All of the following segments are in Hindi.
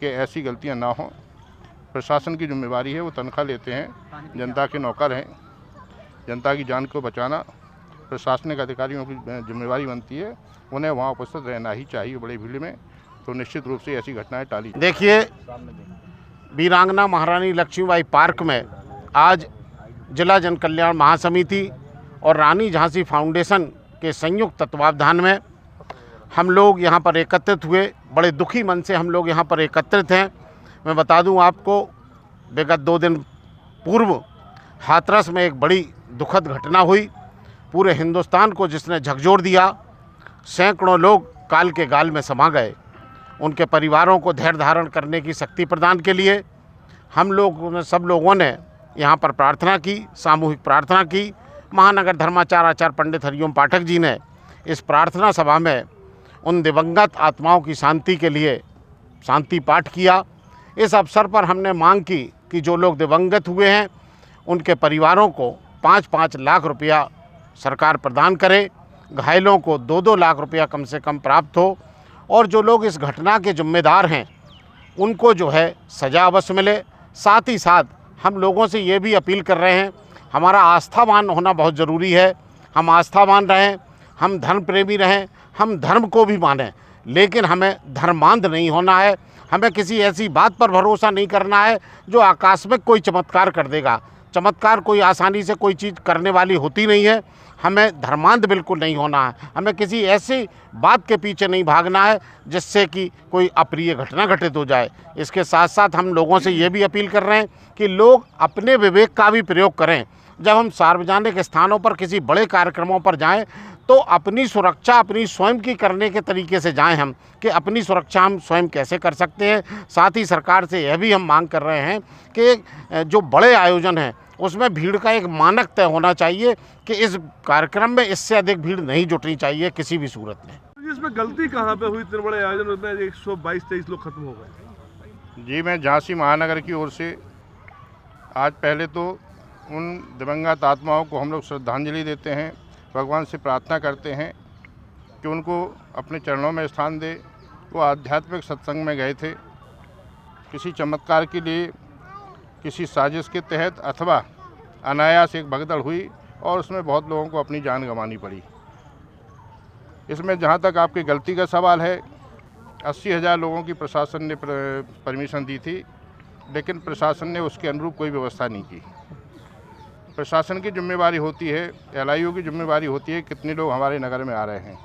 कि ऐसी गलतियां ना हों। प्रशासन की जिम्मेवारी है, वो तनख्वाह लेते हैं, जनता के नौकर हैं। जनता की जान को बचाना प्रशासनिक अधिकारियों की जिम्मेवारी बनती है। उन्हें वहाँ उपस्थित रहना ही चाहिए बड़ी भीड़ में, तो निश्चित रूप से ऐसी घटनाएं टाली। देखिए, वीरांगना महारानी लक्ष्मीबाई पार्क में आज जिला जन कल्याण महासमिति और रानी झांसी फाउंडेशन के संयुक्त तत्वावधान में हम लोग यहाँ पर एकत्रित हुए। बड़े दुखी मन से हम लोग यहाँ पर एकत्रित हैं। मैं बता दूं आपको, विगत 2 दिन पूर्व हाथरस में एक बड़ी दुखद घटना हुई, पूरे हिंदुस्तान को जिसने झकझोर दिया। सैकड़ों लोग काल के गाल में समा गए। उनके परिवारों को धैर्य धारण करने की शक्ति प्रदान के लिए सब लोगों ने यहाँ पर प्रार्थना की, सामूहिक प्रार्थना की। महानगर धर्माचार्य आचार्य पंडित हरिओम पाठक जी ने इस प्रार्थना सभा में उन दिवंगत आत्माओं की शांति के लिए शांति पाठ किया। इस अवसर पर हमने मांग की कि जो लोग दिवंगत हुए हैं उनके परिवारों को 5-5 लाख रुपया सरकार प्रदान करे, घायलों को 2-2 लाख रुपया कम से कम प्राप्त हो, और जो लोग इस घटना के जिम्मेदार हैं उनको जो है सज़ा अवश्य मिले। साथ ही साथ हम लोगों से ये भी अपील कर रहे हैं, हमारा आस्थावान होना बहुत ज़रूरी है। हम आस्थावान रहें, हम धर्म प्रेमी रहें, हम धर्म को भी मानें, लेकिन हमें धर्मांध नहीं होना है। हमें किसी ऐसी बात पर भरोसा नहीं करना है जो आकस्मिक कोई चमत्कार कर देगा। चमत्कार कोई आसानी से कोई चीज़ करने वाली होती नहीं है। हमें धर्मांध बिल्कुल नहीं होना है। हमें किसी ऐसी बात के पीछे नहीं भागना है जिससे कि कोई अप्रिय घटना घटित हो जाए। इसके साथ साथ हम लोगों से ये भी अपील कर रहे हैं कि लोग अपने विवेक का भी प्रयोग करें। जब हम सार्वजनिक स्थानों पर किसी बड़े कार्यक्रमों पर जाएं तो अपनी सुरक्षा अपनी स्वयं की करने के तरीके से जाएं, हम कि अपनी सुरक्षा हम स्वयं कैसे कर सकते हैं। साथ ही सरकार से यह भी हम मांग कर रहे हैं कि जो बड़े आयोजन हैं उसमें भीड़ का एक मानक तय होना चाहिए कि इस कार्यक्रम में इससे अधिक भीड़ नहीं जुटनी चाहिए किसी भी सूरत में। इसमें गलती कहाँ पे हुई? इतने बड़े आयोजन में 122-23 लोग खत्म हो गए। जी, मैं झांसी महानगर की ओर से आज पहले तो उन दिवंगत आत्माओं को हम लोग श्रद्धांजलि देते हैं, भगवान से प्रार्थना करते हैं कि उनको अपने चरणों में स्थान दे। वो आध्यात्मिक सत्संग में गए थे, किसी चमत्कार के लिए, किसी साजिश के तहत अथवा अनायास एक भगदड़ हुई और उसमें बहुत लोगों को अपनी जान गंवानी पड़ी। इसमें जहाँ तक आपकी गलती का सवाल है, 80,000 लोगों की प्रशासन ने परमिशन दी थी, लेकिन प्रशासन ने उसके अनुरूप कोई व्यवस्था नहीं की। प्रशासन की जिम्मेवारी होती है, LIO की जिम्मेवारी होती है कितने लोग हमारे नगर में आ रहे हैं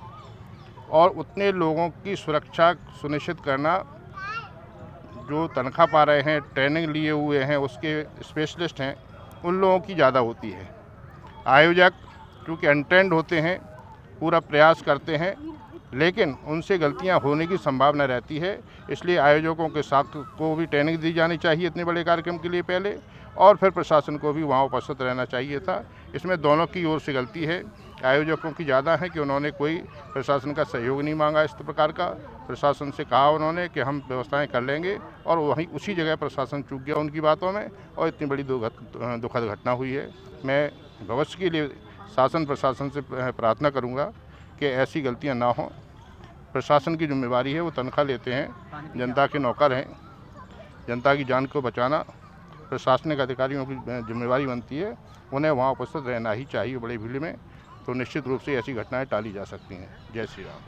और उतने लोगों की सुरक्षा सुनिश्चित करना। जो तनख्वाह पा रहे हैं, ट्रेनिंग लिए हुए हैं, उसके स्पेशलिस्ट हैं, उन लोगों की ज़्यादा होती है। आयोजक क्योंकि अनट्रेंड होते हैं, पूरा प्रयास करते हैं, लेकिन उनसे गलतियां होने की संभावना रहती है। इसलिए आयोजकों के साथ को भी ट्रेनिंग दी जानी चाहिए इतने बड़े कार्यक्रम के लिए पहले, और फिर प्रशासन को भी वहाँ उपस्थित रहना चाहिए था। इसमें दोनों की ओर से गलती है। आयोजकों की ज़्यादा है कि उन्होंने कोई प्रशासन का सहयोग नहीं मांगा। इस प्रकार का प्रशासन से कहा उन्होंने कि हम व्यवस्थाएं कर लेंगे, और वहीं उसी जगह प्रशासन चूक गया उनकी बातों में, और इतनी बड़ी दुखद घटना हुई है। मैं भविष्य के लिए शासन प्रशासन से प्रार्थना करूँगा कि ऐसी गलतियाँ ना हों। प्रशासन की जिम्मेवारी है, वो तनख्वाह लेते हैं, जनता के नौकर हैं। जनता की जान को बचाना प्रशासनिक अधिकारियों की जिम्मेवारी बनती है। उन्हें वहाँ उपस्थित रहना ही चाहिए बड़ी भीड़ में, तो निश्चित रूप से ऐसी घटनाएं टाली जा सकती हैं। जय श्री राम।